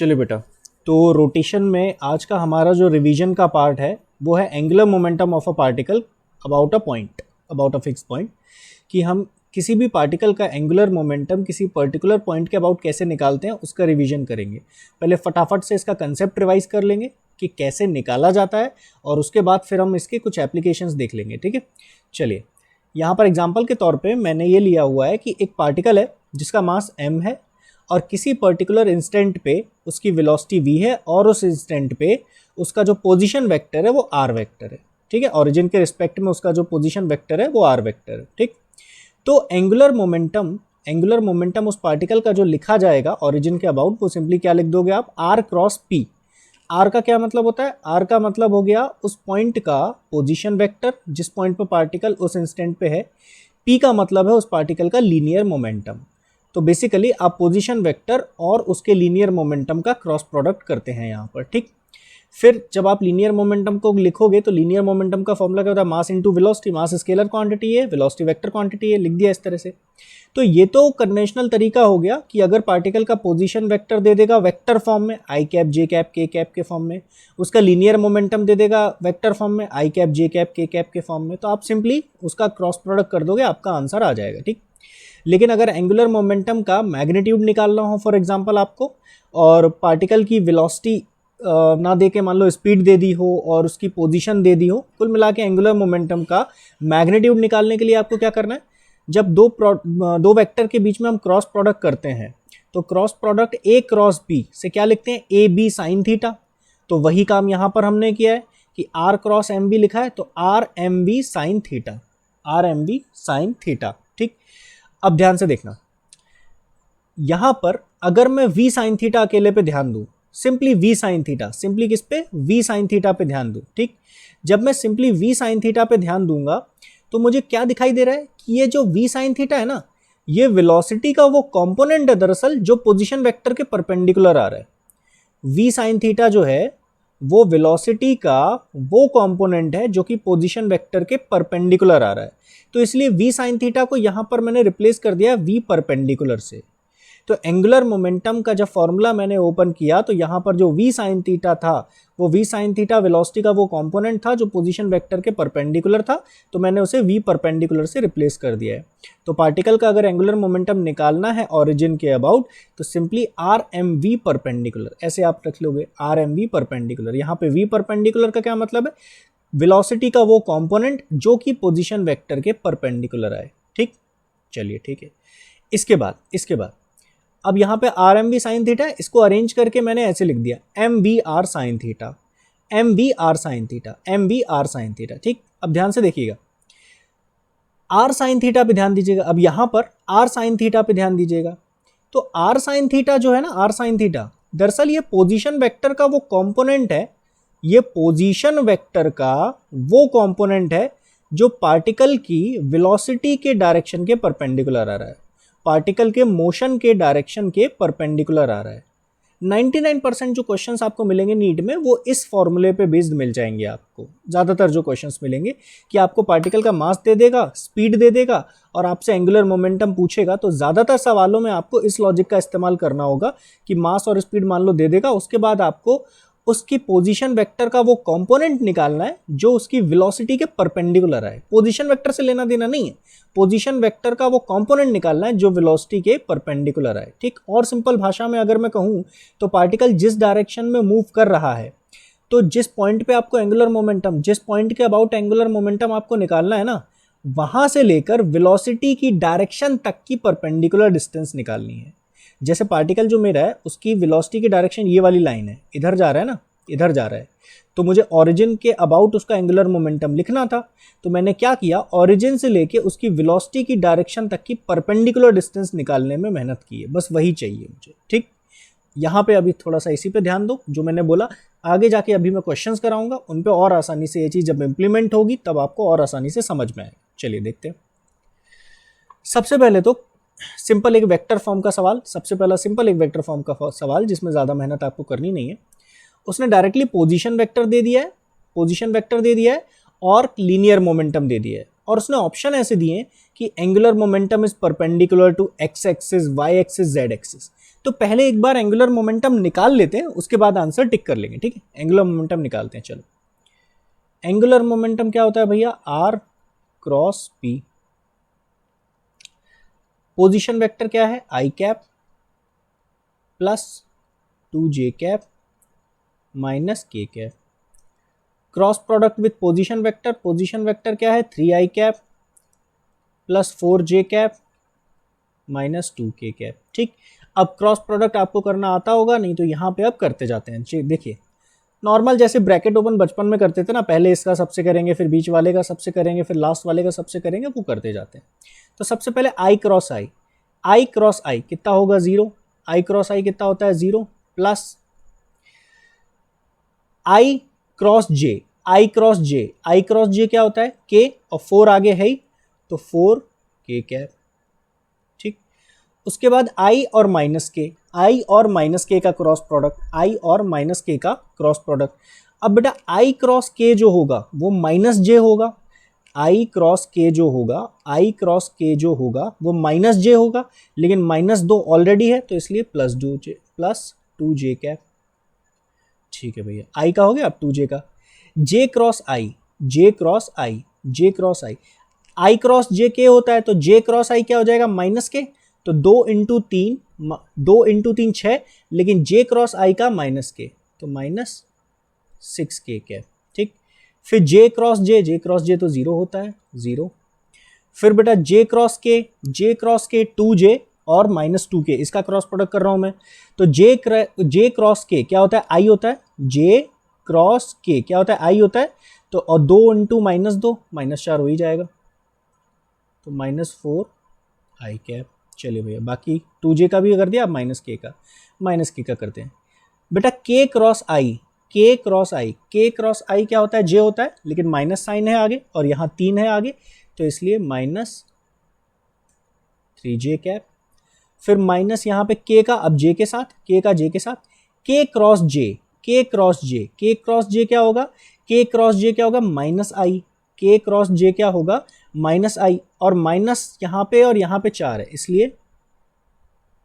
चलिए बेटा, तो रोटेशन में आज का हमारा जो रिवीजन का पार्ट है वो है angular momentum of a particle about a point, about a fix point, कि हम किसी भी पार्टिकल का एंगुलर मोमेंटम किसी पर्टिकुलर पॉइंट के अबाउट कैसे निकालते हैं उसका रिवीजन करेंगे। पहले फटाफट से इसका कंसेप्ट रिवाइज कर लेंगे कि कैसे निकाला जाता है और उसके बाद फिर हम इसके कुछ एप्लीकेशंस देख लेंगे। ठीक है, चलिए यहाँ पर एग्जांपल के तौर पे मैंने ये लिया हुआ है कि एक पार्टिकल है जिसका मास m है और किसी पर्टिकुलर इंस्टेंट पे उसकी वेलोसिटी v है और उस इंस्टेंट पे उसका जो पोजीशन वेक्टर है वो r वेक्टर है। ठीक है, ओरिजिन के रिस्पेक्ट में उसका जो पोजीशन वेक्टर है वो r वेक्टर है। ठीक, तो एंगुलर मोमेंटम उस पार्टिकल का जो लिखा जाएगा ओरिजिन के अबाउट वो सिंपली क्या लिख दोगे आप, r क्रॉस p। r का क्या मतलब होता है, r का मतलब हो गया उस पॉइंट का पोजीशन वेक्टर जिस पॉइंट पर पार्टिकल उस इंस्टेंट पे है। p का मतलब है उस पार्टिकल का लीनियर मोमेंटम। तो बेसिकली आप पोजीशन वेक्टर और उसके लीनियर मोमेंटम का क्रॉस प्रोडक्ट करते हैं यहाँ पर। ठीक, फिर जब आप लीनियर मोमेंटम को लिखोगे तो लीनियर मोमेंटम का फॉर्मूला क्या होता है, मास इंटू वेलोसिटी। मास स्केलर क्वांटिटी है, वेलोसिटी वेक्टर क्वांटिटी है, लिख दिया इस तरह से। तो ये तो कन्वेंशनल तरीका हो गया कि अगर पार्टिकल का पोजीशन वेक्टर दे देगा वेक्टर फॉर्म में आई कैप जे कैप के कैप के फॉर्म में, उसका लीनियर मोमेंटम दे देगा वेक्टर फॉर्म में आई कैप जे कैप के कैप के फॉर्म में, तो आप सिंपली उसका क्रॉस प्रोडक्ट कर दोगे, आपका आंसर आ जाएगा। ठीक, लेकिन अगर एंगुलर मोमेंटम का मैग्नीट्यूड निकालना हो फॉर एग्जांपल आपको, और पार्टिकल की वेलोसिटी ना दे के मान लो स्पीड दे दी हो और उसकी पोजीशन दे दी हो, कुल मिला के एंगुलर मोमेंटम का मैग्नीट्यूड निकालने के लिए आपको क्या करना है, जब दो वेक्टर के बीच में हम क्रॉस प्रोडक्ट करते हैं तो cross product a cross b से क्या लिखते हैं, ए बी साइन थीटा। तो वही काम यहाँ पर हमने किया है कि आर क्रॉस एम बी लिखा है तो r m b sine theta, r m b sine theta. ठीक, अब ध्यान से देखना, यहां पर अगर मैं v साइन थीटा अकेले पे ध्यान दूं, simply v sine theta, simply किस पे, v साइन थीटा पे ध्यान दूं। ठीक, जब मैं सिंपली v साइन थीटा पे ध्यान दूंगा तो मुझे क्या दिखाई दे रहा है कि ये जो v साइन थीटा है ना, ये वेलोसिटी का वो कंपोनेंट है दरअसल जो पोजीशन वेक्टर के परपेंडिकुलर आ रहा है। v साइन थीटा जो है वो वेलोसिटी का वो कंपोनेंट है जो कि पोजीशन वेक्टर के परपेंडिकुलर आ रहा है। तो इसलिए v साइन थीटा को यहां पर मैंने रिप्लेस कर दिया v परपेंडिकुलर से। तो एंगुलर मोमेंटम का जब फॉर्मूला मैंने ओपन किया तो यहाँ पर जो v साइन थीटा था वो v साइन थीटा वेलोसिटी का वो कंपोनेंट था जो पोजीशन वेक्टर के परपेंडिकुलर था, तो मैंने उसे v परपेंडिकुलर से रिप्लेस कर दिया है। तो पार्टिकल का अगर एंगुलर मोमेंटम निकालना है ओरिजिन के अबाउट तो simply r m v perpendicular ऐसे आप रख लोगे, आर एम वी परपेंडिकुलर। यहाँ पे v परपेंडिकुलर का क्या मतलब है, वेलोसिटी का वो कंपोनेंट जो कि पोजीशन वेक्टर के परपेंडिकुलर आए। ठीक, चलिए ठीक है। इसके बाद अब यहाँ पे r m b sine theta है, इसको अरेंज करके मैंने ऐसे लिख दिया m b r sine theta, m b r sine theta, m b r sine theta. ठीक, अब ध्यान से देखिएगा, आर साइन थीटा पे ध्यान दीजिएगा। अब यहाँ पर आर साइन थीटा पे ध्यान दीजिएगा, तो आर साइन थीटा जो है ना, आर साइन थीटा दरअसल ये पोजीशन वेक्टर का वो कंपोनेंट है, ये पोजीशन वेक्टर का वो कंपोनेंट है जो पार्टिकल की वेलोसिटी के डायरेक्शन के परपेंडिकुलर आ रहा है, पार्टिकल के मोशन के डायरेक्शन के परपेंडिकुलर आ रहा है। 99% जो क्वेश्चंस आपको मिलेंगे नीट में वो इस फॉर्मूले पे बेस्ड मिल जाएंगे आपको। ज़्यादातर जो क्वेश्चंस मिलेंगे कि आपको पार्टिकल का मास दे देगा, स्पीड दे देगा और आपसे एंगुलर मोमेंटम पूछेगा, तो ज़्यादातर सवालों में आपको इस लॉजिक का इस्तेमाल करना होगा कि मास और स्पीड मान लो दे देगा, उसके बाद आपको उसकी पोजीशन वेक्टर का वो कंपोनेंट निकालना है जो उसकी वेलोसिटी के परपेंडिकुलर है। पोजीशन वेक्टर से लेना देना नहीं है, पोजीशन वेक्टर का वो कंपोनेंट निकालना है जो वेलोसिटी के परपेंडिकुलर है। ठीक, और सिंपल भाषा में अगर मैं कहूँ तो पार्टिकल जिस डायरेक्शन में मूव कर रहा है, तो जिस पॉइंट पे आपको एंगुलर मोमेंटम, जिस पॉइंट के अबाउट एंगुलर मोमेंटम आपको निकालना है ना, वहां से लेकर वेलोसिटी की डायरेक्शन तक की परपेंडिकुलर डिस्टेंस निकालनी है। जैसे पार्टिकल जो मेरा है उसकी वेलोसिटी की डायरेक्शन ये वाली लाइन है, इधर जा रहा है ना, इधर जा रहा है, तो मुझे ओरिजिन के अबाउट उसका एंगुलर मोमेंटम लिखना था, तो मैंने क्या किया, ओरिजिन से लेके उसकी वेलोसिटी की डायरेक्शन तक की परपेंडिकुलर डिस्टेंस निकालने में मेहनत की है, बस वही चाहिए मुझे। ठीक, यहाँ पे अभी थोड़ा सा इसी पे ध्यान दो, जो मैंने बोला आगे जाके अभी मैं क्वेश्चंस कराऊंगा उन पे और आसानी से ये चीज़ जब इम्प्लीमेंट होगी तब आपको और आसानी से समझ में आएगा। चलिए देखते हैं। सबसे पहले तो सिंपल एक वेक्टर फॉर्म का सवाल, सबसे पहला सिंपल एक वेक्टर फॉर्म का सवाल जिसमें ज़्यादा मेहनत आपको करनी नहीं है। उसने डायरेक्टली पोजीशन वेक्टर दे दिया है, पोजीशन वेक्टर दे दिया है और लीनियर मोमेंटम दे दिया है, और उसने ऑप्शन ऐसे दिए हैं कि angular momentum is perpendicular to x axis, y axis, z axis. तो पहले एक बार एंगुलर मोमेंटम निकाल लेते हैं, उसके बाद आंसर टिक कर लेंगे, ठीक है। एंगुलर मोमेंटम निकालते हैं, चलो। एंगुलर मोमेंटम क्या होता है भैया, R cross P. Position vector क्या है, I cap plus 2j cap minus k cap. Cross product with position vector क्या है, 3i cap plus 4j cap minus 2k cap, ठीक। अब क्रॉस प्रोडक्ट आपको करना आता होगा, नहीं तो यहाँ पे अब करते जाते हैं। देखिए नॉर्मल जैसे ब्रैकेट ओपन बचपन में करते थे ना, पहले इसका सबसे करेंगे, फिर बीच वाले का सबसे करेंगे, फिर लास्ट वाले का सबसे करेंगे, वो करते जाते हैं। तो सबसे पहले आई क्रॉस आई कितना होगा, 0। आई क्रॉस आई कितना होता है, 0 प्लस आई क्रॉस जे क्या होता है, k, और 4 आगे है ही, तो 4k कैप, ठीक। उसके बाद i और माइनस k का क्रॉस प्रोडक्ट, अब बेटा i क्रॉस k जो होगा वो माइनस j होगा, i क्रॉस k जो होगा वो माइनस j होगा, लेकिन -2 ऑलरेडी है, तो इसलिए प्लस 2j कैप, ठीक है भैया। i का हो गया, अब 2j का। j cross I i cross j k होता है, तो j क्रॉस i क्या हो जाएगा, माइनस k, तो 2 इंटू 3 6, लेकिन j क्रॉस i का माइनस k, तो माइनस 6k कैप, ठीक। फिर j क्रॉस j तो 0 होता है, 0। फिर बेटा j क्रॉस k 2j और माइनस 2k, इसका क्रॉस प्रोडक्ट कर रहा हूं मैं, तो j क्रॉस k क्या होता है, i होता है, j क्रॉस k क्या होता है, i होता है, तो और 2 इंटू -2 -4 हो ही जाएगा, तो -4 i कैप। चलिए भैया, बाकी 2j का भी कर दिया, अब माइनस k का करते हैं बेटा। k क्रॉस i क्या होता है, j होता है, लेकिन माइनस साइन है आगे, और यहाँ 3 है आगे, तो इसलिए -3j कैप। फिर माइनस यहाँ पे k का, अब j के साथ, k k क्रॉस j क्या होगा, minus i, k cross j क्या होगा, माइनस i, और माइनस यहाँ पे और यहाँ पे 4 है, इसलिए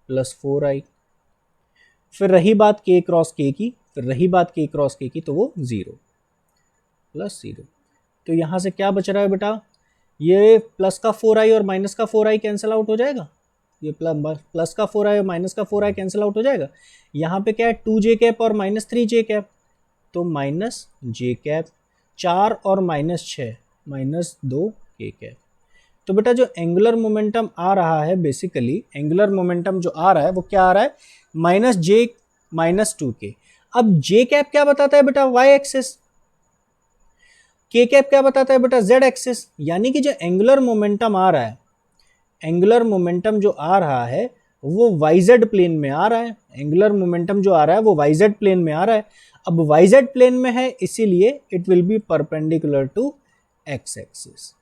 प्लस 4i। फिर रही बात k क्रॉस k की, तो वो 0 प्लस 0। तो यहाँ से क्या बच रहा है बेटा, ये प्लस का 4i और माइनस का 4i कैंसिल आउट हो जाएगा, ये प्लस का 4i और माइनस का 4i कैंसिल आउट हो जाएगा। यहाँ पे क्या है, 2j कैप और -3j कैप, तो माइनस j कैप, 4 और -6 -2k कैप। तो बेटा जो एंगुलर मोमेंटम आ रहा है, बेसिकली एंगुलर मोमेंटम जो आ रहा है वो क्या आ रहा है, -j -2k। अब j कैप क्या बताता है बेटा, y एक्सिस, k कैप क्या बताता है बेटा, z एक्सिस। यानी कि जो एंगुलर मोमेंटम आ रहा है, वो yz प्लेन में आ रहा है, अब yz प्लेन में है, इसीलिए it will be perpendicular to x axis.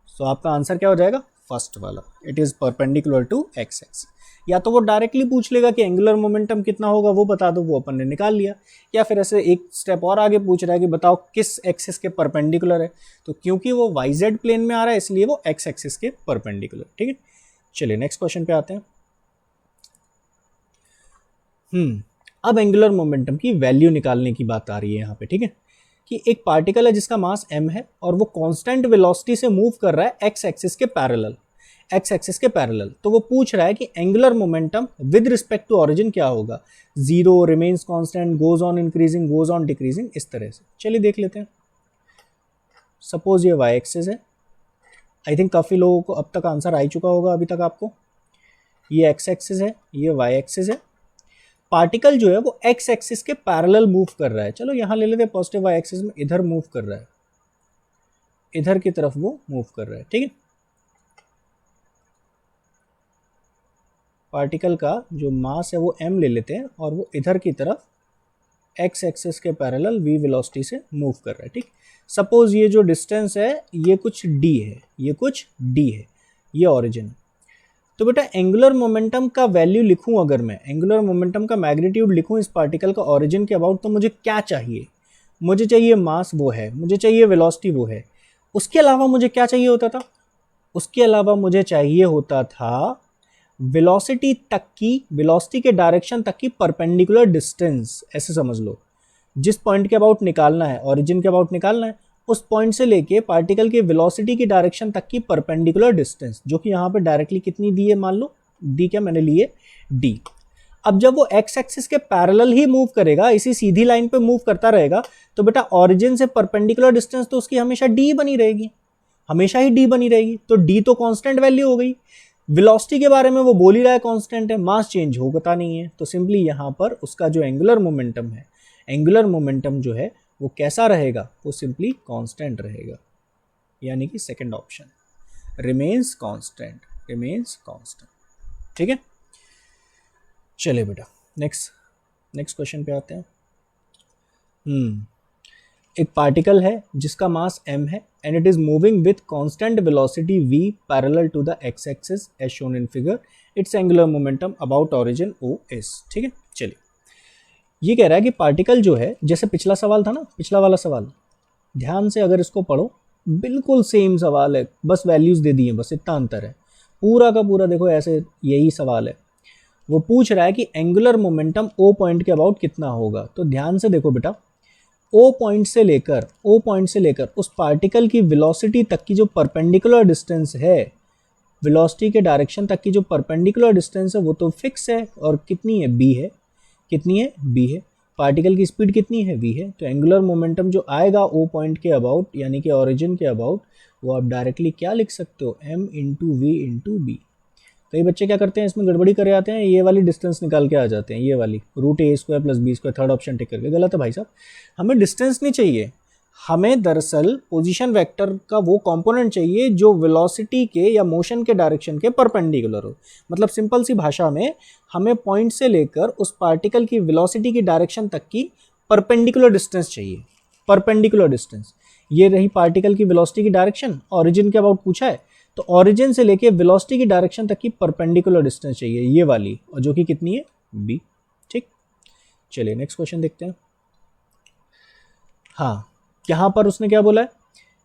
तो आपका आंसर क्या हो जाएगा, फर्स्ट वाला, it is perpendicular to x axis. या तो वो डायरेक्टली पूछ लेगा कि एंगुलर मोमेंटम कितना होगा, वो बता दो, वो अपन ने निकाल लिया, या फिर ऐसे एक स्टेप और आगे पूछ रहा है कि बताओ किस एक्सिस के परपेंडिकुलर है, तो क्योंकि वो yz प्लेन में आ रहा है, इसलिए वो x एक्सिस के परपेंडिकुलर, ठीक है। चलिए नेक्स्ट क्वेश्चन पे आते हैं। अब एंगुलर मोमेंटम की वैल्यू निकालने की बात आ रही है यहाँ पे, ठीक है, कि एक पार्टिकल है जिसका मास m है और वो कांस्टेंट वेलोसिटी से मूव कर रहा है x एक्सिस के पैरेलल, तो वो पूछ रहा है कि angular momentum with respect to origin क्या होगा, 0, remains constant, goes on increasing, goes on decreasing, इस तरह से। चलिए देख लेते हैं। सपोज ये y एक्सिस है, आई थिंक काफ़ी लोगों को अब तक आंसर आ चुका होगा अभी तक आपको। ये x एक्सिस है, ये y एक्सिस है। पार्टिकल जो है वो x एक्सिस के पैरेलल मूव कर रहा है, चलो यहाँ ले लेते हैं पॉजिटिव y एक्सिस में, इधर मूव कर रहा है, इधर की तरफ वो मूव कर रहा है, ठीक है। पार्टिकल का जो मास है वो m ले लेते हैं और वो इधर की तरफ x एक्सिस के पैरेलल v वेलोसिटी से मूव कर रहा है, ठीक। सपोज ये जो डिस्टेंस है ये कुछ d है, ये ओरिजिन। तो बेटा एंगुलर मोमेंटम का वैल्यू लिखूं, अगर मैं एंगुलर मोमेंटम का मैग्नीट्यूड लिखूं इस पार्टिकल का ओरिजिन के अबाउट, तो मुझे क्या चाहिए, मुझे चाहिए मास वो है, मुझे चाहिए वेलोसिटी वो है, उसके अलावा मुझे क्या चाहिए होता था, उसके अलावा मुझे चाहिए होता था वेलोसिटी तक की, वेलोसिटी के डायरेक्शन तक की परपेंडिकुलर डिस्टेंस, ऐसे समझ लो। जिस पॉइंट के अबाउट निकालना है, ओरिजिन के अबाउट निकालना है, उस पॉइंट से लेके पार्टिकल की वेलोसिटी की डायरेक्शन तक की परपेंडिकुलर डिस्टेंस, जो कि यहाँ पे डायरेक्टली कितनी दी है, मान लो डी, क्या मैंने ली है डी। अब जब वो एक्स एक्सिस के पैरेलल ही मूव करेगा, इसी सीधी लाइन पे मूव करता रहेगा, तो बेटा ओरिजिन से परपेंडिकुलर डिस्टेंस तो उसकी हमेशा डी बनी रहेगी, हमेशा ही डी बनी रहेगी। तो डी तो कांस्टेंट वैल्यू हो गई। वेलोसिटी के बारे में वो बोल ही रहा है कांस्टेंट है, मास चेंज होता नहीं है, तो सिंपली यहाँ पर उसका जो एंगुलर मोमेंटम है, एंगुलर मोमेंटम जो है वो कैसा रहेगा, वो सिंपली कांस्टेंट रहेगा, यानी कि second option remains constant, remains constant. ठीक है, चलिए बेटा नेक्स्ट क्वेश्चन पे आते हैं। एक पार्टिकल है जिसका मास m है and it is moving with constant velocity v parallel to the x axis as shown in figure, its angular momentum about origin OS। ठीक है, चलिए ये कह रहा है कि पार्टिकल जो है, जैसे पिछला सवाल था ना, पिछला वाला सवाल ध्यान से अगर इसको पढ़ो, बिल्कुल सेम सवाल है, बस वैल्यूज दे दी हैं, बस इतना अंतर है, पूरा का पूरा देखो ऐसे यही सवाल है। वो पूछ रहा है कि एंगुलर मोमेंटम O पॉइंट के अबाउट कितना होगा। तो ध्यान से देखो बेटा, O पॉइंट से लेकर उस पार्टिकल की वेलोसिटी तक की जो परपेंडिकुलर डिस्टेंस है, वेलोसिटी के डायरेक्शन तक की जो परपेंडिकुलर डिस्टेंस है वो तो फिक्स है, और कितनी है, b है। कितनी है, b है। पार्टिकल की स्पीड कितनी है, v है। तो एंगुलर मोमेंटम जो आएगा O पॉइंट के अबाउट, यानी कि ओरिजिन के अबाउट, वो आप डायरेक्टली क्या लिख सकते हो, m into v into b. कई बच्चे क्या करते हैं, इसमें गड़बड़ी कर आते हैं, ये वाली डिस्टेंस निकाल के आ जाते हैं, ये वाली √a² + b², third option tick करके। गलत है भाई साहब, हमें डिस्टेंस नहीं चाहिए, हमें दरअसल पोजीशन वेक्टर का वो कंपोनेंट चाहिए जो वेलोसिटी के या मोशन के डायरेक्शन के परपेंडिकुलर हो। मतलब सिंपल सी भाषा में, हमें पॉइंट से लेकर उस पार्टिकल की वेलोसिटी की डायरेक्शन तक की परपेंडिकुलर डिस्टेंस चाहिए, परपेंडिकुलर डिस्टेंस। ये रही पार्टिकल की वेलोसिटी की डायरेक्शन, ओरिजिन के अबाउट पूछा है, तो ओरिजिन से लेके वेलोसिटी की डायरेक्शन तक की परपेंडिकुलर डिस्टेंस चाहिए, ये वाली, और जो कि कितनी है, b। ठीक, चलिए नेक्स्ट क्वेश्चन देखते हैं। हाँ, यहाँ पर उसने क्या बोला है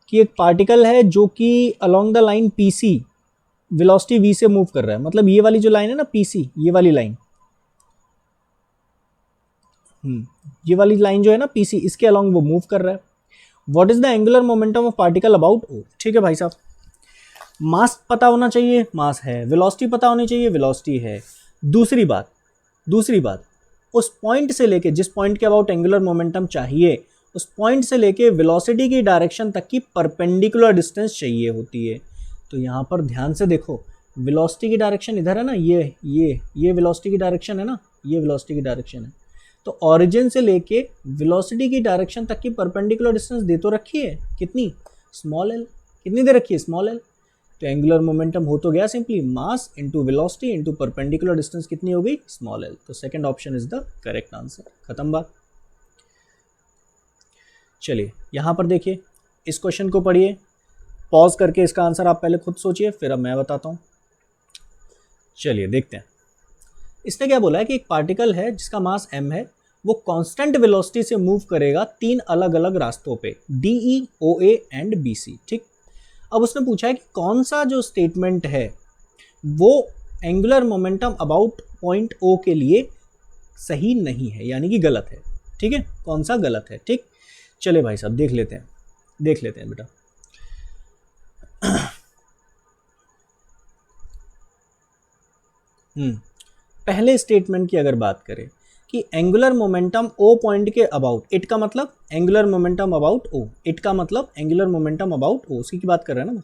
कि एक पार्टिकल है जो कि along the line PC velocity v से मूव कर रहा है। मतलब ये वाली जो लाइन है ना PC, ये वाली लाइन, ये वाली लाइन जो है ना PC, इसके अलोंग वो मूव कर रहा है। What is the angular momentum of particle about O। ठीक है भाई साहब, मास पता होना चाहिए, मास है, वेलोसिटी पता होनी चाहिए, वेलोसिटी है। दूसरी बात उस पॉइंट से लेके, जिस पॉइंट के अबाउट एंगुलर मोमेंटम चाहिए, उस पॉइंट से लेके वेलोसिटी की डायरेक्शन तक की परपेंडिकुलर डिस्टेंस चाहिए होती है। तो यहाँ पर ध्यान से देखो, वेलोसिटी की डायरेक्शन इधर है ना, ये वेलोसिटी की डायरेक्शन है ना, ये वेलोसिटी की डायरेक्शन है। तो ओरिजिन से लेके वेलोसिटी की डायरेक्शन तक की परपेंडिकुलर डिस्टेंस दे तो रखी है, कितनी, स्मॉल l। कितनी दे रखी है, स्मॉल l। तो एंगुलर मोमेंटम हो तो गया simply mass into velocity into perpendicular distance, कितनी हो गई, स्मॉल l। तो second option is the correct answer. खत्म बात। चलिए यहाँ पर देखिए, इस क्वेश्चन को पढ़िए, पॉज करके इसका आंसर आप पहले खुद सोचिए, फिर अब मैं बताता हूँ। चलिए देखते हैं, इसने क्या बोला है कि एक पार्टिकल है जिसका मास m है, वो कांस्टेंट वेलोसिटी से मूव करेगा 3 अलग अलग रास्तों पे, DE, OA एंड BC। ठीक, अब उसने पूछा है कि कौन सा जो स्टेटमेंट है वो angular momentum about point O के लिए सही नहीं है, यानी कि गलत है। ठीक है, कौन सा गलत है। ठीक, चले भाई साहब देख लेते हैं बेटा। पहले स्टेटमेंट की अगर बात करें कि एंगुलर मोमेंटम O पॉइंट के अबाउट, इट का मतलब angular momentum about O, it का मतलब एंगुलर मोमेंटम अबाउट O, उसी की बात कर रहे हैं ना।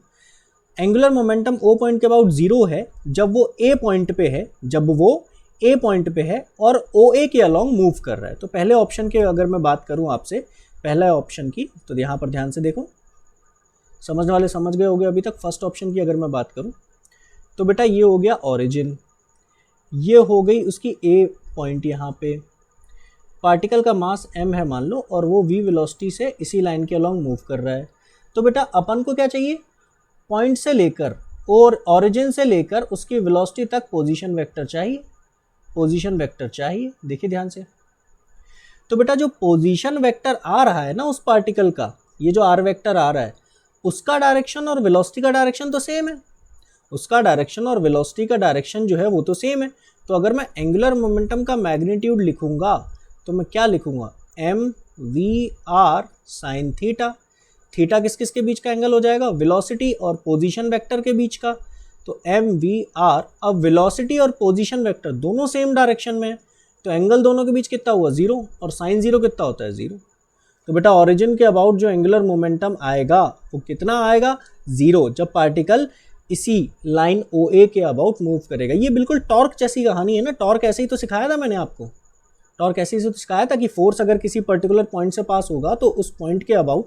एंगुलर मोमेंटम O पॉइंट के अबाउट 0 है जब वो A पॉइंट पे है, और OA के अलोंग मूव कर रहा है। तो पहले ऑप्शन के अगर मैं बात करूं आपसे, पहला ऑप्शन की, तो यहाँ पर ध्यान से देखो, समझने वाले समझ गए होंगे अभी तक। फर्स्ट ऑप्शन की अगर मैं बात करूं तो बेटा ये हो गया ओरिजिन, ये हो गई उसकी A पॉइंट, यहाँ पे पार्टिकल का मास m है मान लो, और वो v वेलोसिटी से इसी लाइन के अलोंग मूव कर रहा है। तो बेटा अपन को क्या चाहिए, पॉइंट से लेकर और ओरिजिन से लेकर उसकी वेलोसिटी तक पोजीशन वेक्टर चाहिए, देखिए ध्यान से। तो बेटा जो पोजीशन वेक्टर आ रहा है ना उस पार्टिकल का, ये जो r वेक्टर आ रहा है, उसका डायरेक्शन और वेलोसिटी का डायरेक्शन तो सेम है। उसका डायरेक्शन और वेलोसिटी का डायरेक्शन जो है वो तो सेम है। तो अगर मैं एंगुलर मोमेंटम का मैग्नीट्यूड लिखूंगा तो मैं क्या लिखूंगा, m v r sine theta. Theta किस किस के बीच का एंगल हो जाएगा, वेलोसिटी और पोजीशन वेक्टर के बीच का। तो एम वी आर, अब वेलोसिटी और पोजीशन वेक्टर दोनों सेम डायरेक्शन में है, तो एंगल दोनों के बीच कितना हुआ, जीरो, और साइन जीरो कितना होता है, जीरो। तो बेटा ओरिजिन के अबाउट जो एंगुलर मोमेंटम आएगा वो कितना आएगा, जीरो, जब पार्टिकल इसी लाइन ओ ए के अबाउट मूव करेगा। ये बिल्कुल टॉर्क जैसी कहानी है ना, टॉर्क ऐसे ही तो सिखाया था मैंने आपको, टॉर्क ऐसे ही तो सिखाया था कि फोर्स अगर किसी पर्टिकुलर पॉइंट से पास होगा तो उस पॉइंट के अबाउट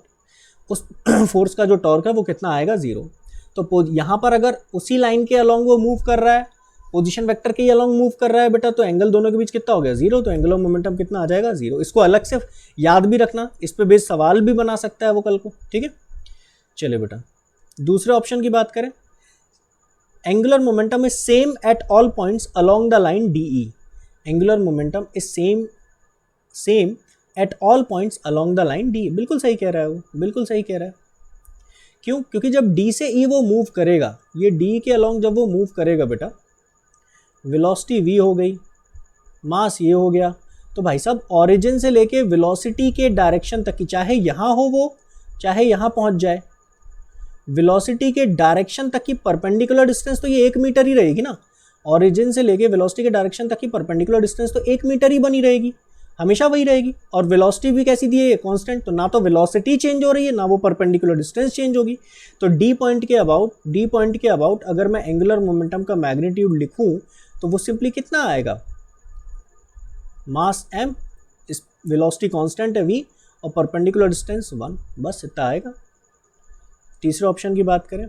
उस फोर्स का जो टॉर्क है वो कितना आएगा, जीरो। तो यहाँ पर अगर उसी लाइन के अलॉन्ग वो मूव कर रहा है, पोजीशन वेक्टर के अलॉन्ग मूव कर रहा है बेटा, तो एंगल दोनों के बीच कितना हो गया, जीरो। तो एंगुलर मोमेंटम कितना आ जाएगा, जीरो। इसको अलग से याद भी रखना, इस पे बेस सवाल भी बना सकता है वो कल को, ठीक है। चलिए बेटा दूसरे ऑप्शन की बात करें, angular momentum is same at all points along the line DE. Angular momentum is same at all points along the line D. बिल्कुल सही कह रहा है वो, बिल्कुल सही कह रहा है। क्यों, क्योंकि जब डी से ई वो मूव करेगा, ये डी के अलॉन्ग जब वो मूव करेगा बेटा, वेलोसिटी v हो गई, मास ये हो गया, तो भाई साहब ऑरिजिन से लेके वेलोसिटी के डायरेक्शन तक की, चाहे यहाँ हो वो चाहे यहाँ पहुँच जाए, वेलोसिटी के डायरेक्शन तक की परपेंडिकुलर डिस्टेंस तो ये 1 मीटर ही रहेगी ना। ऑरिजिन से लेके वेलोसिटी के डायरेक्शन तक की परपेंडिकुलर डिस्टेंस तो 1 मीटर ही बनी रहेगी, हमेशा वही रहेगी। और वेलोसिटी भी कैसी दी है, कांस्टेंट। तो ना तो वेलोसिटी चेंज हो रही है, ना वो परपेंडिकुलर डिस्टेंस चेंज होगी। तो डी पॉइंट के अबाउट अगर मैं एंगुलर मोमेंटम का मैग्नीट्यूड लिखूं तो वो सिंपली कितना आएगा, मास m, इस वेलोसिटी कांस्टेंट है v, और परपेंडिकुलर डिस्टेंस 1, बस इतना आएगा। तीसरे ऑप्शन की बात करें,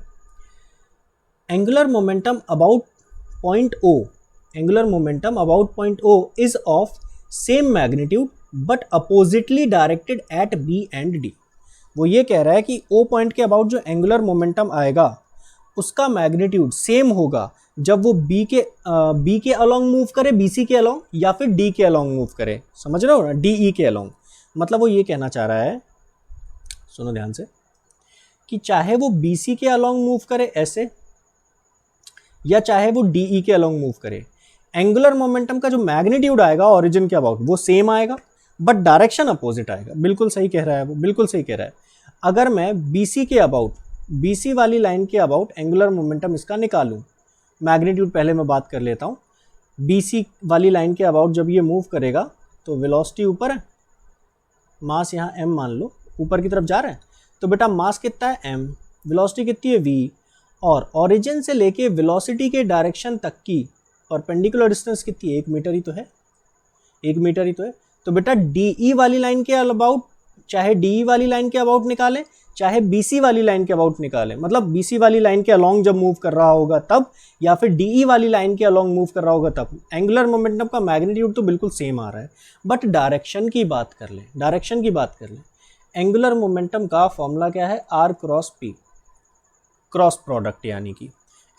angular momentum about point O, angular momentum about point O is of same magnitude but oppositely directed eight B and D। वो ये कह रहा है कि O पॉइंट के अबाउट जो एंगुलर मोमेंटम आएगा उसका मैग्नीट्यूड सेम होगा जब वो B के अलॉन्ग मूव करे, BC के अलॉन्ग, या फिर D के अलॉन्ग मूव करे। समझ रहे हो ना, DE के अलॉन्ग। मतलब वो ये कहना चाह रहा है, सुनो ध्यान से, कि चाहे वो BC के अलॉन्ग मूव करे ऐसे, या चाहे वो DE के अलॉन्ग मूव करे, एंगुलर मोमेंटम का जो मैग्नीट्यूड आएगा ओरिजिन के अबाउट वो सेम आएगा बट डायरेक्शन अपोजिट आएगा। बिल्कुल सही कह रहा है वो, बिल्कुल सही कह रहा है। अगर मैं BC के अबाउट, BC वाली लाइन के अबाउट एंगुलर मोमेंटम इसका निकालूं, मैग्नीट्यूड पहले मैं बात कर लेता हूँ। BC वाली लाइन के अबाउट जब ये मूव करेगा तो वेलोसिटी ऊपर है, मास यहाँ m मान लो, ऊपर की तरफ जा रहा है, तो बेटा मास कितना है m, वेलोसिटी कितनी है v, और ओरिजिन से लेके वेलोसिटी के डायरेक्शन तक की परपेंडिकुलर डिस्टेंस कितनी है, 1 मीटर ही तो है, 1 मीटर ही तो है। तो बेटा DE वाली लाइन के अबाउट, चाहे DE वाली लाइन के अबाउट निकालें चाहे BC वाली लाइन के अबाउट निकालें, मतलब BC वाली लाइन के अलॉन्ग जब मूव कर रहा होगा तब, या फिर DE वाली लाइन के अलॉन्ग मूव कर रहा होगा तब, एंगुलर मोमेंटम का मैग्नीट्यूड तो बिल्कुल सेम आ रहा है। बट डायरेक्शन की बात कर लें, डायरेक्शन की बात कर लें, एंगुलर मोमेंटम का फॉर्मूला क्या है, R cross P, cross product. यानी कि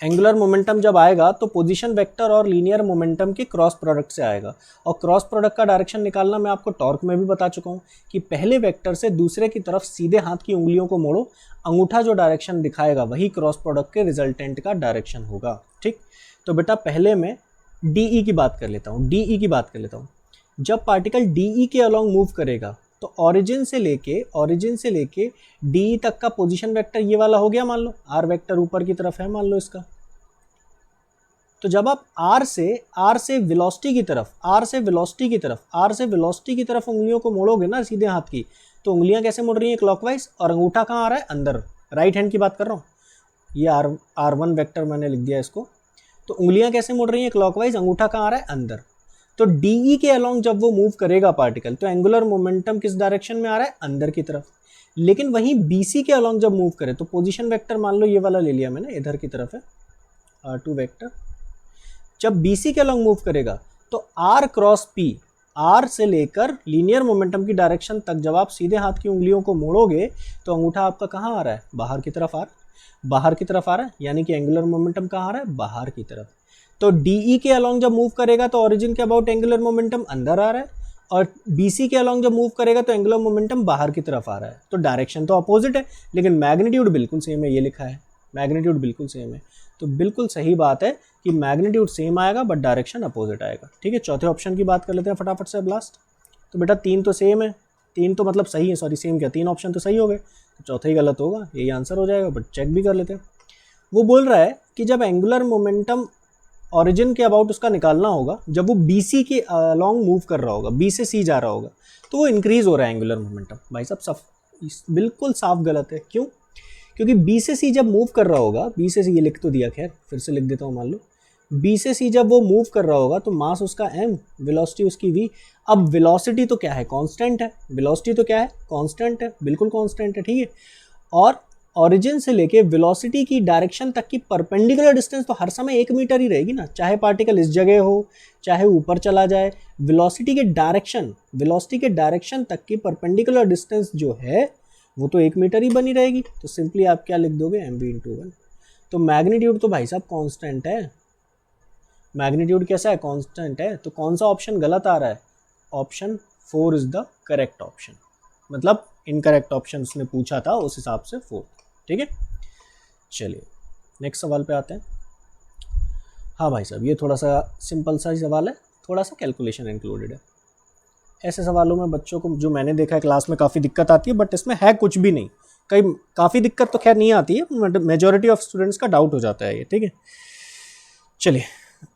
एंगुलर मोमेंटम जब आएगा तो पोजीशन वेक्टर और लीनियर मोमेंटम के क्रॉस प्रोडक्ट से आएगा। और क्रॉस प्रोडक्ट का डायरेक्शन निकालना मैं आपको टॉर्क में भी बता चुका हूँ कि पहले वेक्टर से दूसरे की तरफ सीधे हाथ की उंगलियों को मोड़ो, अंगूठा जो डायरेक्शन दिखाएगा वही क्रॉस प्रोडक्ट के रिजल्टेंट का डायरेक्शन होगा। ठीक, तो बेटा पहले मैं DE की बात कर लेता हूँ, DE की बात कर लेता हूँ। जब पार्टिकल DE के अलॉन्ग मूव करेगा तो ओरिजिन से लेके DE तक का पोजीशन वेक्टर ये वाला हो गया, मान लो R वेक्टर ऊपर की तरफ है मान लो इसका। तो जब आप R से वेलोसिटी की तरफ उंगलियों को मोड़ोगे ना सीधे हाथ की, तो उंगलियां कैसे मुड़ रही हैं, क्लॉकवाइज, और अंगूठा कहाँ आ रहा है, अंदर, राइट हैंड की बात कर रहा हूँ। ये R1 वेक्टर मैंने लिख दिया इसको। तो उंगलियां कैसे मुड़ रही हैं, क्लॉकवाइज, अंगूठा कहाँ आ रहा है, अंदर। तो DE के अलॉन्ग जब वो मूव करेगा पार्टिकल, तो एंगुलर मोमेंटम किस डायरेक्शन में आ रहा है, अंदर की तरफ। लेकिन वहीं BC के अलॉन्ग जब मूव करे तो पोजीशन वेक्टर मान लो ये वाला ले लिया मैंने, इधर की तरफ है R2 वेक्टर। जब BC के अलॉन्ग मूव करेगा तो R क्रॉस P, R से लेकर लीनियर मोमेंटम की डायरेक्शन तक जब आप सीधे हाथ की उंगलियों को मोड़ोगे तो अंगूठा आपका कहाँ आ रहा है, बाहर की तरफ आ रहा है, यानी कि एंगुलर मोमेंटम कहाँ आ रहा है, बाहर की तरफ। तो DE के अलॉन्ग जब मूव करेगा तो ओरिजिन के अबाउट एंगुलर मोमेंटम अंदर आ रहा है, और BC के अलॉन्ग जब मूव करेगा तो एंगुलर मोमेंटम बाहर की तरफ आ रहा है। तो डायरेक्शन तो अपोजिट है लेकिन मैग्नीट्यूड बिल्कुल सेम है, ये लिखा है, मैग्नीट्यूड बिल्कुल सेम है। तो बिल्कुल सही बात है कि मैग्नीट्यूड सेम आएगा बट डायरेक्शन अपोजिट आएगा। ठीक है, चौथे ऑप्शन की बात कर लेते हैं फटाफट से ब्लास्ट। तो बेटा 3 तो सेम है, 3 तो मतलब सही है, सॉरी सेम क्या, 3 ऑप्शन तो सही हो गए, तो चौथा ही गलत होगा, यही आंसर हो जाएगा, बट चेक भी कर लेते हैं। वो बोल रहा है कि जब एंगुलर मोमेंटम ऑरिजिन के अबाउट उसका निकालना होगा, जब वो BC के अलॉन्ग मूव कर रहा होगा, B से C जा रहा होगा, तो वो इंक्रीज हो रहा है एंगुलर मोमेंटम। भाई साहब बिल्कुल साफ गलत है। क्यों? क्योंकि B से C जब मूव कर रहा होगा, B से C ये लिख तो दिया, खैर फिर से लिख देता हूँ, मान लो B से C जब वो मूव कर रहा होगा तो मास उसका m, वेलोसिटी उसकी v। अब वेलोसिटी तो क्या है, कांस्टेंट है, वेलोसिटी तो क्या है, कांस्टेंट है, बिल्कुल कांस्टेंट है। ठीक है, और ऑरिजिन से लेके वेलोसिटी की डायरेक्शन तक की परपेंडिकुलर डिस्टेंस तो हर समय 1 मीटर ही रहेगी ना, चाहे पार्टिकल इस जगह हो चाहे ऊपर चला जाए। वेलोसिटी के डायरेक्शन तक की परपेंडिकुलर डिस्टेंस जो है वो तो 1 मीटर ही बनी रहेगी। तो सिंपली आप क्या लिख दोगे, mv/1। तो मैग्नीट्यूड तो भाई साहब कांस्टेंट है, मैग्नीट्यूड कैसा है, कांस्टेंट है। तो कौन सा ऑप्शन गलत आ रहा है, option 4 is the correct option, मतलब इनकरेक्ट ऑप्शन उसने पूछा था उस हिसाब से 4। ठीक है, चलिए नेक्स्ट सवाल पे आते हैं। हाँ भाई साहब, ये थोड़ा सा सिंपल सा ही सवाल है, थोड़ा सा कैलकुलेशन इंक्लूडेड है। ऐसे सवालों में बच्चों को जो मैंने देखा है क्लास में काफ़ी दिक्कत आती है, बट इसमें है कुछ भी नहीं, काफ़ी दिक्कत तो खैर नहीं आती है, मेजॉरिटी ऑफ स्टूडेंट्स का डाउट हो जाता है ये। ठीक है, चलिए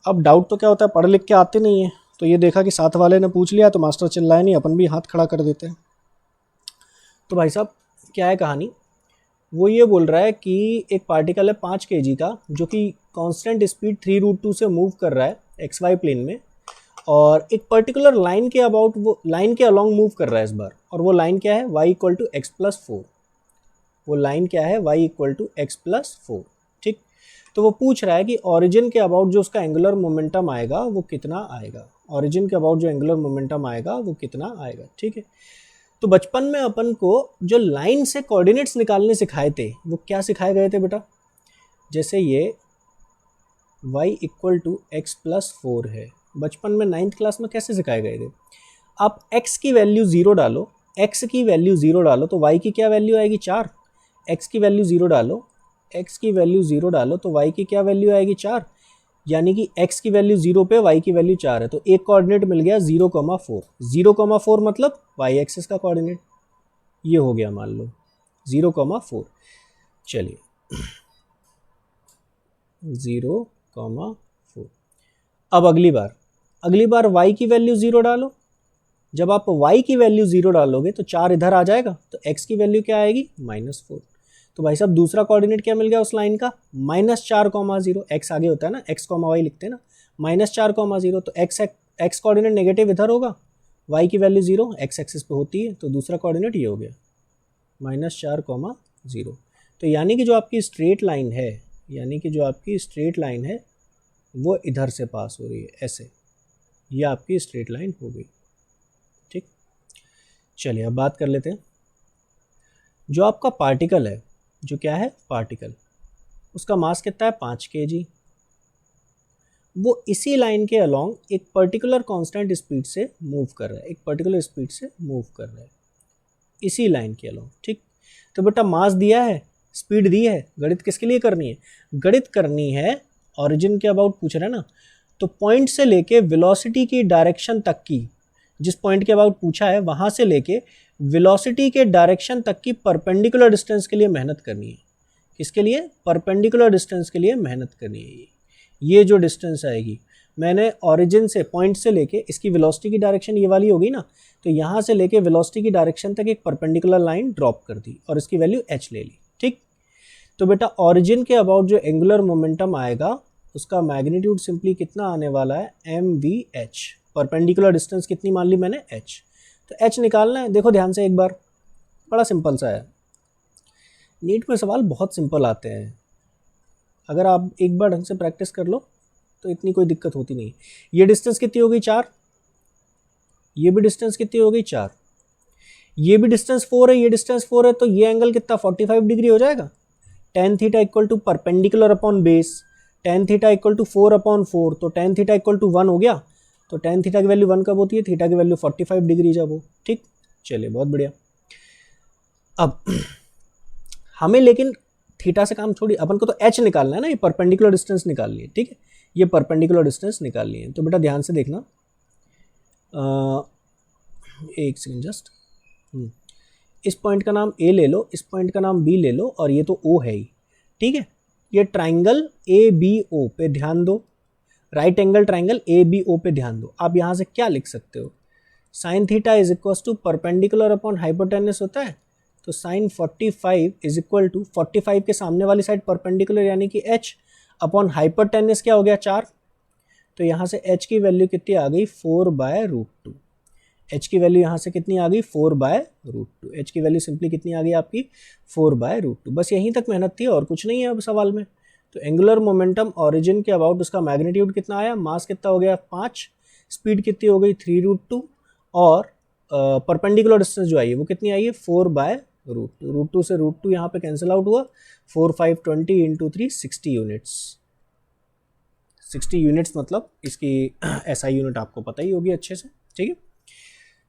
अब डाउट तो क्या होता है, पढ़ लिख के आते नहीं है, तो ये देखा कि साथ वाले ने पूछ लिया तो मास्टर चिल्लाए नहीं, अपन भी हाथ खड़ा कर देते हैं। तो भाई साहब क्या है कहानी, वो ये बोल रहा है कि एक पार्टिकल है 5 kg का, जो कि कांस्टेंट स्पीड 3√2 से मूव कर रहा है XY प्लेन में, और एक पर्टिकुलर लाइन के अबाउट, वो लाइन के अलॉन्ग मूव कर रहा है इस बार, और वो लाइन क्या है, y=x+4। वो लाइन क्या है, y=x+4। ठीक, तो वो पूछ रहा है कि ऑरिजिन के अबाउट जो उसका एंगुलर मोमेंटम आएगा वो कितना आएगा, ऑरिजिन के अबाउट जो एंगुलर मोमेंटम आएगा वो कितना आएगा। ठीक है, तो बचपन में अपन को जो लाइन से कोऑर्डिनेट्स निकालने सिखाए थे वो क्या सिखाए गए थे बेटा, जैसे ये y=x+4 है, बचपन में 9th क्लास में कैसे सिखाए गए थे, आप x की वैल्यू 0 डालो, x की वैल्यू 0 डालो तो y की क्या वैल्यू आएगी, 4। x की वैल्यू 0 डालो, x की वैल्यू 0 डालो तो y की क्या वैल्यू आएगी, 4। यानी कि x की वैल्यू 0 पे y की वैल्यू 4 है, तो एक कोऑर्डिनेट मिल गया 0,4। 0,4 मतलब y एक्सिस का कोऑर्डिनेट, ये हो गया मान लो 0,4। चलिए 0,4। अब अगली बार y की वैल्यू 0 डालो, जब आप y की वैल्यू 0 डालोगे तो 4 इधर आ जाएगा, तो x की वैल्यू क्या आएगी, -4। तो भाई साहब दूसरा कोऑर्डिनेट क्या मिल गया उस लाइन का, -4,0। x आगे होता है ना, x, y लिखते हैं ना, -4,0। तो x कोऑर्डिनेट नेगेटिव इधर होगा, y की वैल्यू 0 x एक्सिस पे होती है, तो दूसरा कोऑर्डिनेट ये हो गया -4,0। तो यानी कि जो आपकी स्ट्रेट लाइन है वो इधर से पास हो रही है, ऐसे, ये आपकी स्ट्रेट लाइन हो गई। ठीक, चलिए अब बात कर लेते हैं, जो आपका पार्टिकल है, जो क्या है पार्टिकल, उसका मास कितना है 5 kg, वो इसी लाइन के अलॉन्ग एक पर्टिकुलर कांस्टेंट स्पीड से मूव कर रहा है, इसी लाइन के अलॉन्ग। ठीक, तो बेटा मास दिया है, स्पीड दी है, गणित किसके लिए करनी है, गणित करनी है ऑरिजिन के अबाउट पूछ रहे हैं ना, तो पॉइंट से लेके वेलोसिटी की डायरेक्शन तक की, जिस पॉइंट के अबाउट पूछा है वहां से लेके वेलोसिटी के डायरेक्शन तक की परपेंडिकुलर डिस्टेंस के लिए मेहनत करनी है। किसके लिए, परपेंडिकुलर डिस्टेंस के लिए मेहनत करनी है। ये जो डिस्टेंस आएगी, मैंने ऑरिजिन से, पॉइंट से लेके, इसकी वेलोसिटी की डायरेक्शन ये वाली होगी ना, तो यहाँ से लेके वेलोसिटी की डायरेक्शन तक एक परपेंडिकुलर लाइन ड्रॉप कर दी और इसकी वैल्यू h ले ली। ठीक, तो बेटा ऑरिजिन के अबाउट जो एंगुलर मोमेंटम आएगा उसका मैग्नीट्यूड सिंपली कितना आने वाला है, mvh। परपेंडिकुलर डिस्टेंस कितनी मान ली मैंने, h। तो h निकालना है, देखो ध्यान से एक बार, बड़ा सिंपल सा है, नीट में सवाल बहुत सिंपल आते हैं, अगर आप एक बार ढंग से प्रैक्टिस कर लो तो इतनी कोई दिक्कत होती नहीं। ये डिस्टेंस कितनी हो गई, 4, ये भी डिस्टेंस कितनी हो गई, 4, ये भी डिस्टेंस 4 है, ये डिस्टेंस 4 है, तो ये एंगल कितना 45 डिग्री हो जाएगा। tan theta equal to perpendicular upon base, tan theta equal to 4/4, तो tan थीटा इक्वल टू 1 हो गया, तो tan थीटा की वैल्यू 1 कब होती है, थीटा की वैल्यू 45 डिग्री जब हो। ठीक, चलिए बहुत बढ़िया। अब हमें लेकिन थीटा से काम थोड़ी, अपन को तो एच निकालना है ना, ये परपेंडिकुलर डिस्टेंस निकालनी है, ठीक है, ये परपेंडिकुलर डिस्टेंस निकालनी है। तो बेटा ध्यान से देखना, एक सेकंड जस्ट, इस पॉइंट का नाम ए ले लो, इस पॉइंट का नाम बी ले लो, और ये तो ओ है ही, ठीक है। ये ट्राइंगल ए बी ओ पे ध्यान दो, right angle triangle A B O पे ध्यान दो। आप यहाँ से क्या लिख सकते हो, sine theta is equal to perpendicular upon hypotenuse होता है, तो साइन 45 इज इक्वल टू 45 के सामने वाली साइड परपेंडिकुलर यानी कि h अपॉन हाइपोटेनस क्या हो गया 4। तो यहाँ से h की वैल्यू कितनी आ गई 4/√2। h की वैल्यू यहाँ से कितनी आ गई 4/√2। h की वैल्यू सिंपली कितनी आ गई आपकी 4/√2। बस यहीं तक मेहनत थी और कुछ नहीं है अब सवाल में। तो एंगुलर मोमेंटम ऑरिजिन के अबाउट उसका मैग्नीट्यूड कितना आया, मास कितना हो गया 5, स्पीड कितनी हो गई 3√2, और परपेंडिकुलर डिस्टेंस जो आई है वो कितनी आई है 4/√2। √2 से √2 यहाँ पे कैंसिल आउट हुआ, 4 5 20 इंटू 3 60 यूनिट्स। 60 यूनिट्स मतलब इसकी SI यूनिट आपको पता ही होगी अच्छे से, ठीक है।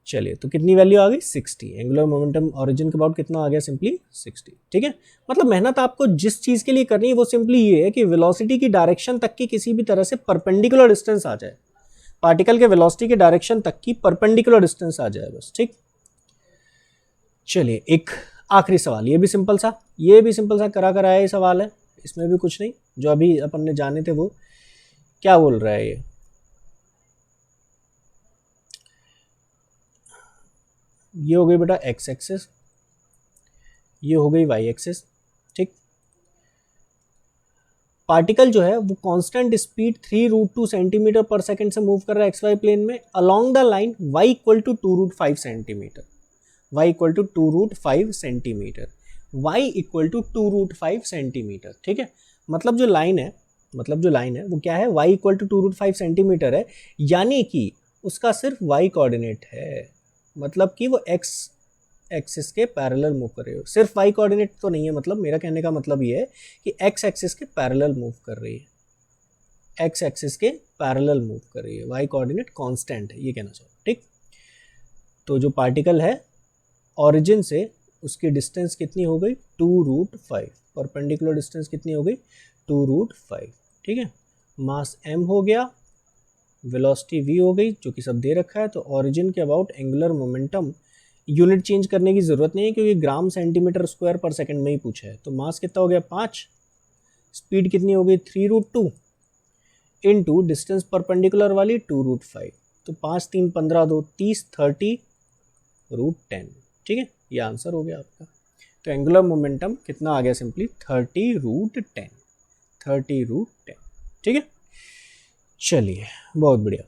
चलिए तो कितनी वैल्यू आ गई 60, एंगुलर मोमेंटम ओरिजिन के अबाउट कितना आ गया सिंपली 60, ठीक है। मतलब मेहनत आपको जिस चीज़ के लिए करनी है वो सिंपली ये है कि वेलोसिटी की डायरेक्शन तक की किसी भी तरह से परपेंडिकुलर डिस्टेंस आ जाए, पार्टिकल के वेलोसिटी के डायरेक्शन तक की परपेंडिकुलर डिस्टेंस आ जाए बस, ठीक। चलिए एक आखिरी सवाल, ये भी सिंपल सा करा कराया सवाल है, इसमें भी कुछ नहीं, जो अभी अपन ने जाने थे वो क्या बोल रहा है ये हो गई बेटा x एक्सिस, ये हो गई y एक्सिस, ठीक। पार्टिकल जो है वो constant speed 3√2 centimetre per second से मूव कर रहा है xy प्लेन में along the line y equal to 2√5 centimetre, y equal to 2√5 centimetre, y equal to 2√5 centimetre, ठीक है। मतलब जो लाइन है वो क्या है, y इक्वल टू 2√5 सेंटीमीटर है, यानी कि उसका सिर्फ y कोऑर्डिनेट है, मतलब कि वो x एक्सिस के पैरेलल मूव कर रही हो, सिर्फ y कोऑर्डिनेट तो नहीं है। मतलब मेरा कहने का मतलब ये है कि x एक्सिस के पैरेलल मूव कर रही है, x एक्सिस के पैरेलल मूव कर रही है, y कोऑर्डिनेट कांस्टेंट है, ये कहना चाहूँ, ठीक। तो जो पार्टिकल है ओरिजिन से उसकी डिस्टेंस कितनी हो गई 2√5, परपेंडिकुलर डिस्टेंस कितनी हो गई 2√5, ठीक है। मास m हो गया, वेलोसिटी v हो गई जो कि सब दे रखा है। तो ओरिजिन के about angular momentum unit change करने की ज़रूरत नहीं है क्योंकि ग्राम सेंटीमीटर स्क्वायर पर सेकंड में ही पूछा है। तो मास कितना हो गया 5, स्पीड कितनी हो गई 3√2 इंटू डिस्टेंस परपेंडिकुलर वाली 2√5, तो 5 3 15 2 30 30√10, ठीक है। ये आंसर हो गया आपका। तो एंगुलर मोमेंटम कितना आ गया सिंपली 30√10, 30√10, ठीक है। चलिए बहुत बढ़िया।